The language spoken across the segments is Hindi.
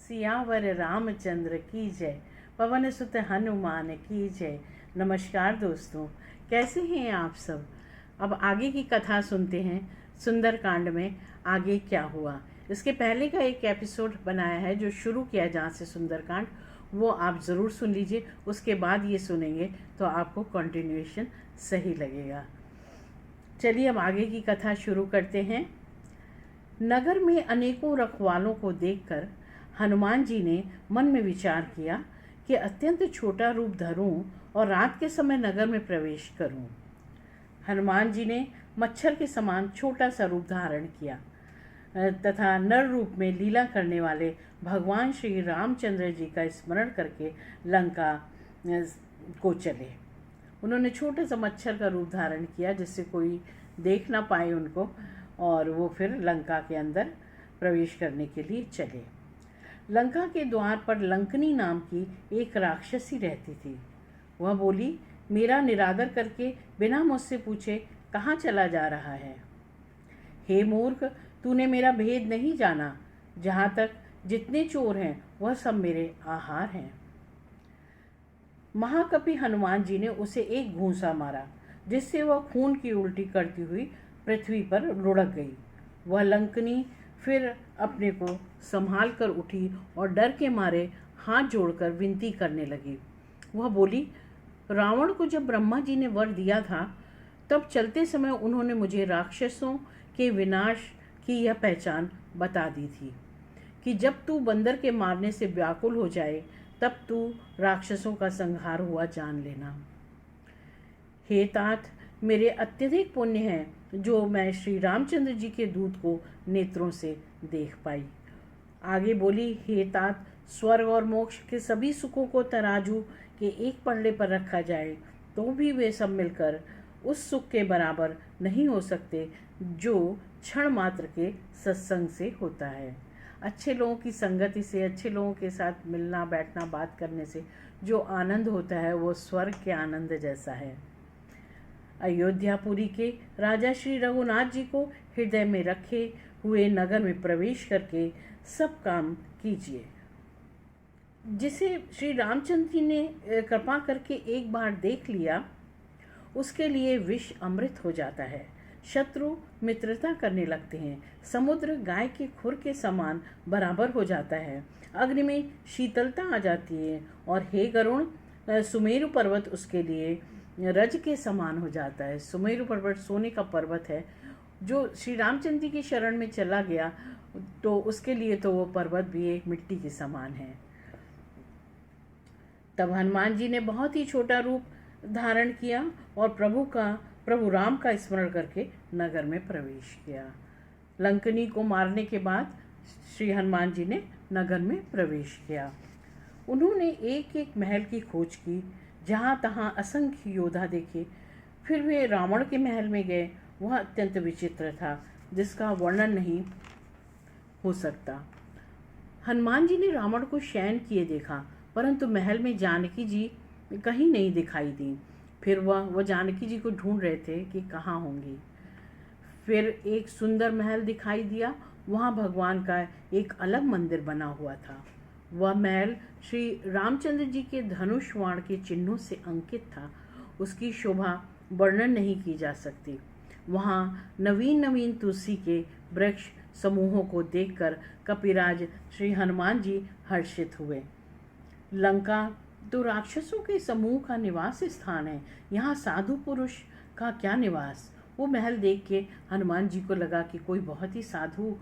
सियावर रामचंद्र की जय। पवन सुत हनुमान की जय। नमस्कार दोस्तों, कैसे हैं आप सब। अब आगे की कथा सुनते हैं। सुंदरकांड में आगे क्या हुआ, इसके पहले का एक एपिसोड बनाया है जो शुरू किया जहाँ से सुंदरकांड, वो आप ज़रूर सुन लीजिए। उसके बाद ये सुनेंगे तो आपको कंटिन्यूएशन सही लगेगा। चलिए अब आगे की कथा शुरू करते हैं। नगर में अनेकों रखवालों को देखकर हनुमान जी ने मन में विचार किया कि अत्यंत छोटा रूप धरूं और रात के समय नगर में प्रवेश करूं। हनुमान जी ने मच्छर के समान छोटा सा रूप धारण किया तथा नर रूप में लीला करने वाले भगवान श्री रामचंद्र जी का स्मरण करके लंका को चले। उन्होंने छोटा सा मच्छर का रूप धारण किया जिससे कोई देख ना पाए उनको, और वो फिर लंका के अंदर प्रवेश करने के लिए चले। लंका के द्वार पर लंकनी नाम की एक राक्षसी रहती थी। वह बोली, मेरा निरादर करके बिना मुझसे पूछे कहाँ चला जा रहा है। हे मूर्ख, तूने मेरा भेद नहीं जाना। जहाँ तक जितने चोर हैं वह सब मेरे आहार हैं। महाकपि हनुमान जी ने उसे एक घूंसा मारा जिससे वह खून की उल्टी करती हुई पृथ्वी पर लुढ़क गई। वह लंकनी फिर अपने को संभाल कर उठी और डर के मारे हाथ जोड़कर विनती करने लगी। वह बोली, रावण को जब ब्रह्मा जी ने वर दिया था तब चलते समय उन्होंने मुझे राक्षसों के विनाश की यह पहचान बता दी थी कि जब तू बंदर के मारने से व्याकुल हो जाए तब तू राक्षसों का संहार हुआ जान लेना। हे तात, मेरे अत्यधिक पुण्य हैं जो मैं श्री रामचंद्र जी के दूत को नेत्रों से देख पाई। आगे बोली, हे तात, स्वर्ग और मोक्ष के सभी सुखों को तराजू के एक पल्ले पर रखा जाए तो भी वे सब मिलकर उस सुख के बराबर नहीं हो सकते जो क्षण मात्र के सत्संग से होता है। अच्छे लोगों की संगति से, अच्छे लोगों के साथ मिलना बैठना बात करने से जो आनंद होता है वो स्वर्ग के आनंद जैसा है। अयोध्यापुरी के राजा श्री रघुनाथ जी को हृदय में रखे हुए नगर में प्रवेश करके सब काम कीजिए। जिसे श्री रामचंद्र जी ने कृपा करके एक बार देख लिया उसके लिए विष अमृत हो जाता है। शत्रु मित्रता करने लगते हैं। समुद्र गाय के खुर के समान बराबर हो जाता है। अग्नि में शीतलता आ जाती है और हे गरुण, सुमेरु पर्वत उसके लिए रज के समान हो जाता है। सुमेरु पर्वत सोने का पर्वत है। जो श्री रामचंद्र जी की शरण में चला गया तो उसके लिए तो वो पर्वत भी एक मिट्टी के समान है। तब हनुमान जी ने बहुत ही छोटा रूप धारण किया और प्रभु राम का स्मरण करके नगर में प्रवेश किया। लंकनी को मारने के बाद श्री हनुमान जी ने नगर में प्रवेश किया। उन्होंने एक एक महल की खोज की, जहाँ तहाँ असंख्य योद्धा देखे। फिर वे रावण के महल में गए। वह अत्यंत विचित्र था जिसका वर्णन नहीं हो सकता। हनुमान जी ने रावण को शयन किए देखा, परंतु महल में जानकी जी कहीं नहीं दिखाई दी। फिर वह जानकी जी को ढूंढ रहे थे कि कहाँ होंगी। फिर एक सुंदर महल दिखाई दिया। वहाँ भगवान का एक अलग मंदिर बना हुआ था। वह महल श्री रामचंद्र जी के धनुष बाण के चिन्हों से अंकित था। उसकी शोभा वर्णन नहीं की जा सकती। वहाँ नवीन नवीन तुलसी के वृक्ष समूहों को देखकर कपिराज श्री हनुमान जी हर्षित हुए। लंका तो राक्षसों के समूह का निवास स्थान है, यहाँ साधु पुरुष का क्या निवास। वो महल देख के हनुमान जी को लगा कि कोई बहुत ही साधु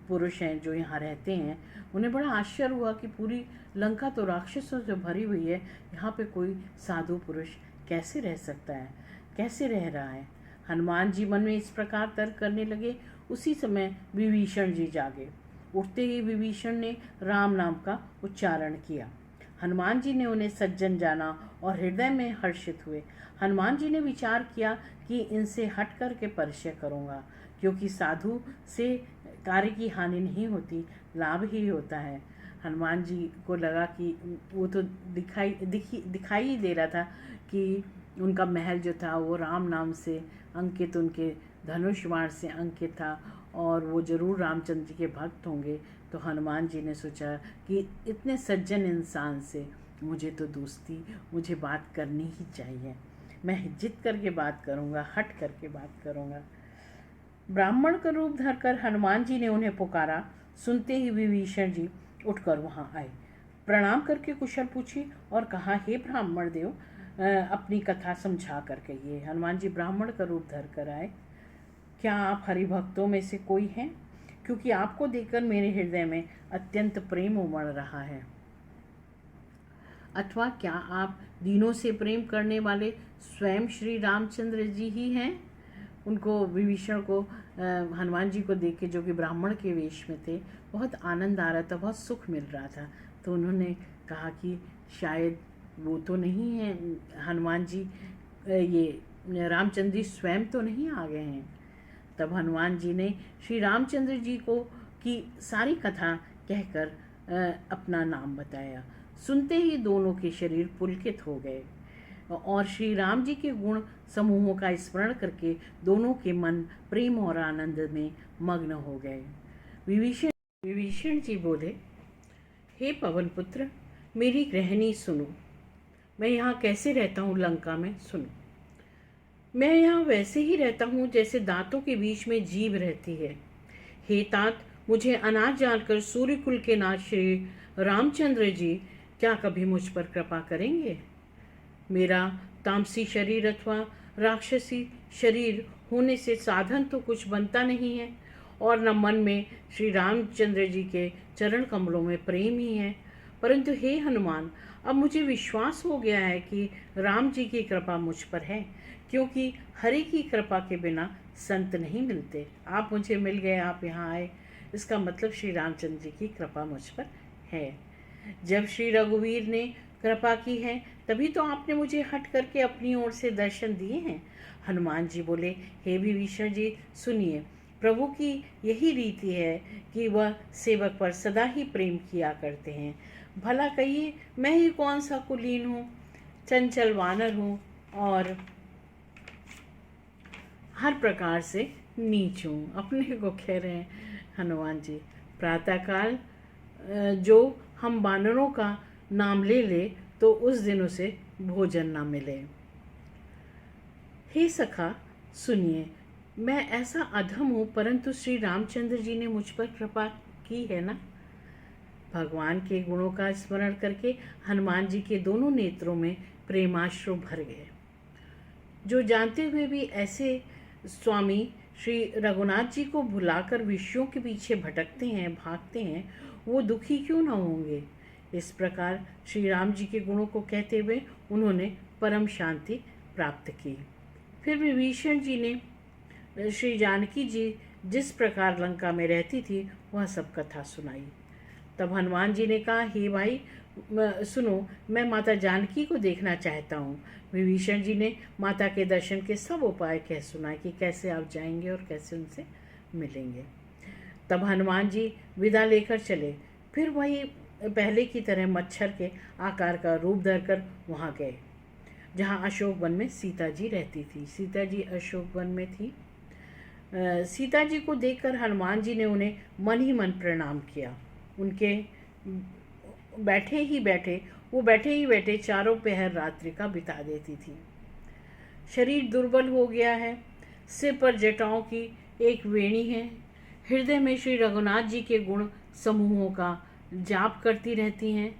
पुरुष हैं जो यहाँ रहते हैं। उन्हें बड़ा आश्चर्य हुआ कि पूरी लंका तो राक्षसों से भरी हुई है, यहाँ पे कोई साधु पुरुष कैसे रह सकता है, कैसे रह रहा है। हनुमान जी मन में इस प्रकार तर्क करने लगे। उसी समय विभीषण जी जागे। उठते ही विभीषण ने राम नाम का उच्चारण किया। हनुमान जी ने उन्हें सज्जन जाना और हृदय में हर्षित हुए। हनुमान जी ने विचार किया कि इनसे हट कर के परिचय करूँगा, क्योंकि साधु से कार्य की हानि नहीं होती, लाभ ही होता है। हनुमान जी को लगा कि वो तो दिखाई ही दे रहा था कि उनका महल जो था वो राम नाम से अंकित, उनके धनुष बाण से अंकित था और वो जरूर रामचंद्र जी के भक्त होंगे। तो हनुमान जी ने सोचा कि इतने सज्जन इंसान से मुझे तो दोस्ती, मुझे बात करनी ही चाहिए। मैं जिद करके बात करूँगा, हट करके बात करूँगा। ब्राह्मण का रूप धरकर हनुमान जी ने उन्हें पुकारा। सुनते ही विभीषण जी उठकर वहाँ आए, प्रणाम करके कुशल पूछी और कहा, हे ब्राह्मण देव, अपनी कथा समझा कर कहिए। हनुमान जी ब्राह्मण का रूप धर कर आए। क्या आप हरिभक्तों में से कोई हैं? क्योंकि आपको देखकर मेरे हृदय में अत्यंत प्रेम उमड़ रहा है। अथवा क्या आप दीनों से प्रेम करने वाले स्वयं श्री रामचंद्र जी ही हैं? उनको, विभीषण को, हनुमान जी को देख के, जो कि ब्राह्मण के वेश में थे, बहुत आनंद आ रहा था, बहुत सुख मिल रहा था। तो उन्होंने कहा कि शायद वो तो नहीं है हनुमान जी, ये रामचंद्र जी स्वयं तो नहीं आ गए हैं। तब हनुमान जी ने श्री रामचंद्र जी को की सारी कथा कहकर अपना नाम बताया। सुनते ही दोनों के शरीर पुलकित हो गए और श्री राम जी के गुण समूहों का स्मरण करके दोनों के मन प्रेम और आनंद में मग्न हो गए। विभीषण जी बोले, हे पवन पुत्र, मेरी गृहिणी सुनो। मैं यहाँ कैसे रहता हूँ लंका में, सुनो। मैं यहाँ वैसे ही रहता हूँ जैसे दांतों के बीच में जीभ रहती है। हे तात, मुझे अनाथ जानकर सूर्यकुल के नाथ श्री रामचंद्र जी क्या कभी मुझ पर कृपा करेंगे? मेरा तामसी शरीर अथवा राक्षसी शरीर होने से साधन तो कुछ बनता नहीं है और न मन में श्री रामचंद्र जी के चरण कमलों में प्रेम ही है। परंतु हे हनुमान, अब मुझे विश्वास हो गया है कि राम जी की कृपा मुझ पर है, क्योंकि हरि की कृपा के बिना संत नहीं मिलते। आप मुझे मिल गए, आप यहाँ आए, इसका मतलब श्री रामचंद्र जी की कृपा मुझ पर है। जब श्री रघुवीर ने कृपा की है तभी तो आपने मुझे हट करके अपनी ओर से दर्शन दिए हैं। हनुमान जी बोले, हे विभीषण जी, सुनिए, प्रभु की यही रीति है कि वह सेवक पर सदा ही प्रेम किया करते हैं। भला कहिए, मैं ही कौन सा कुलीन हूँ, चंचल वानर हूँ और हर प्रकार से नीच हूँ। अपने को कह रहे हैं हनुमान जी। प्रातःकाल जो हम वानरों का नाम ले ले तो उस दिन उसे भोजन ना मिले। हे सखा, सुनिए, मैं ऐसा अधम हूँ, परंतु श्री रामचंद्र जी ने मुझ पर कृपा की है ना। भगवान के गुणों का स्मरण करके हनुमान जी के दोनों नेत्रों में प्रेमाश्रु भर गए। जो जानते हुए भी ऐसे स्वामी श्री रघुनाथ जी को भुलाकर विषयों के पीछे भटकते हैं, भागते हैं, वो दुखी क्यों न होंगे। इस प्रकार श्री राम जी के गुणों को कहते हुए उन्होंने परम शांति प्राप्त की। फिर विभीषण जी ने श्री जानकी जी जिस प्रकार लंका में रहती थी वह सब कथा सुनाई। तब हनुमान जी ने कहा, हे भाई सुनो, मैं माता जानकी को देखना चाहता हूँ। विभीषण जी ने माता के दर्शन के सब उपाय कह सुनाए कि कैसे आप जाएंगे और कैसे उनसे मिलेंगे। तब हनुमान जी विदा लेकर चले। फिर वही पहले की तरह मच्छर के आकार का रूप धरकर वहाँ गए जहाँ अशोक वन में सीता जी रहती थी। सीता जी अशोक वन में थी। सीता जी को देखकर हनुमान जी ने उन्हें मन ही मन प्रणाम किया। उनके बैठे ही बैठे चारों पहर रात्रि का बिता देती थी। शरीर दुर्बल हो गया है, सिर पर जटाओं की एक वेणी है, हृदय में श्री रघुनाथ जी के गुण समूहों का जाप करती रहती हैं।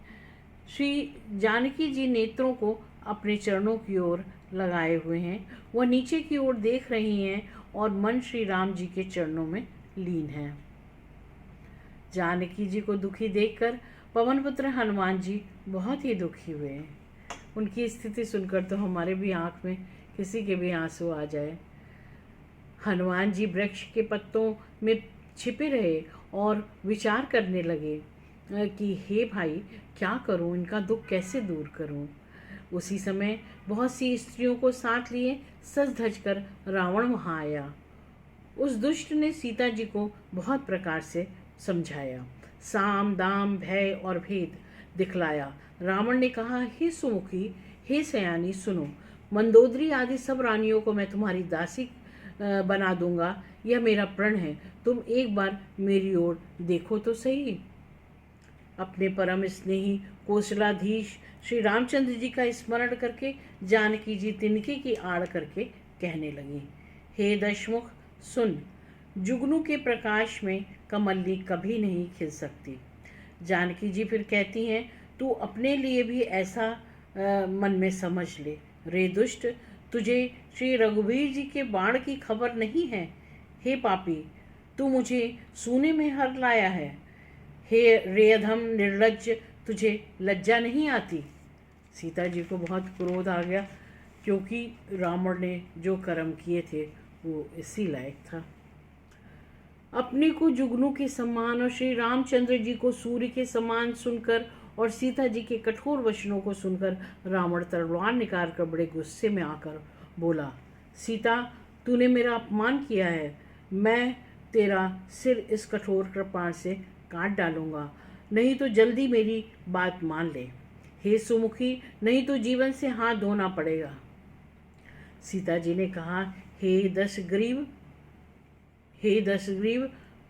श्री जानकी जी नेत्रों को अपने चरणों की ओर लगाए हुए हैं, वह नीचे की ओर देख रही हैं और मन श्री राम जी के चरणों में लीन है। जानकी जी को दुखी देखकर पवन पुत्र हनुमान जी बहुत ही दुखी हुए। उनकी स्थिति सुनकर तो हमारे भी आँख में किसी के भी आंसू आ जाए। हनुमान जी वृक्ष के पत्तों में छिपे रहे और विचार करने लगे कि हे भाई, क्या करूं, इनका दुख कैसे दूर करूं। उसी समय बहुत सी स्त्रियों को साथ लिए सज धज कर रावण वहाँ आया। उस दुष्ट ने सीता जी को बहुत प्रकार से समझाया, साम दाम भय और भेद दिखलाया। रावण ने कहा, हे सुमुखी, हे सयानी, सुनो, मंदोदरी आदि सब रानियों को मैं तुम्हारी दासी बना दूंगा, यह मेरा प्रण है, तुम एक बार मेरी ओर देखो तो सही। अपने परम स्नेही कौशलाधीश श्री रामचंद्र जी का स्मरण करके जानकी जी तिनके की आड़ करके कहने लगी, हे दशमुख सुन, जुगनू के प्रकाश में कमल्ली कभी नहीं खिल सकती। जानकी जी फिर कहती हैं, तू अपने लिए भी ऐसा मन में समझ ले। रे दुष्ट, तुझे श्री रघुवीर जी के बाण की खबर नहीं है। हे पापी, तू मुझे सूने में हर लाया है। हे रे अधम निर्लज्ज, तुझे लज्जा नहीं आती। सीता जी को बहुत क्रोध आ गया, क्योंकि रावण ने जो कर्म किए थे वो इसी लायक था। अपने को जुगनू के समान और श्री रामचंद्र जी को सूर्य के समान सुनकर और सीता जी के कठोर वचनों को सुनकर रावण तलवार निकाल कर बड़े गुस्से में आकर बोला, सीता, तूने मेरा अपमान किया है, मैं तेरा सिर इस कठोर कृपाण से काट डालूंगा, नहीं तो जल्दी मेरी बात मान ले। हे सुमुखी, नहीं तो जीवन से हाथ धोना पड़ेगा। सीता जी ने कहा, हे दशग्रीव,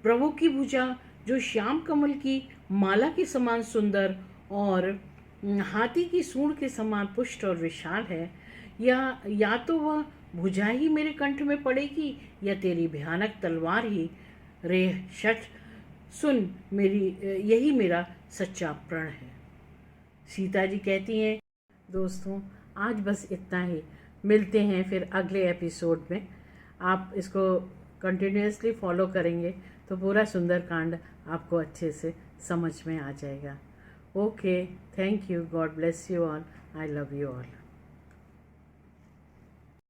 प्रभु की भुजा जो श्याम कमल की माला के समान सुंदर और हाथी की सूंड के समान पुष्ट और विशाल है, या तो वह भुजा ही मेरे कंठ में पड़ेगी या तेरी भयानक तलवार ही। रे शठ, सुन, यही मेरा सच्चा प्रण है। सीता जी कहती हैं, दोस्तों आज बस इतना ही, मिलते हैं फिर अगले एपिसोड में। आप इसको कंटिन्यूसली फॉलो करेंगे तो पूरा सुंदरकांड आपको अच्छे से समझ में आ जाएगा। Okay, thank you, God bless you all, I love you all.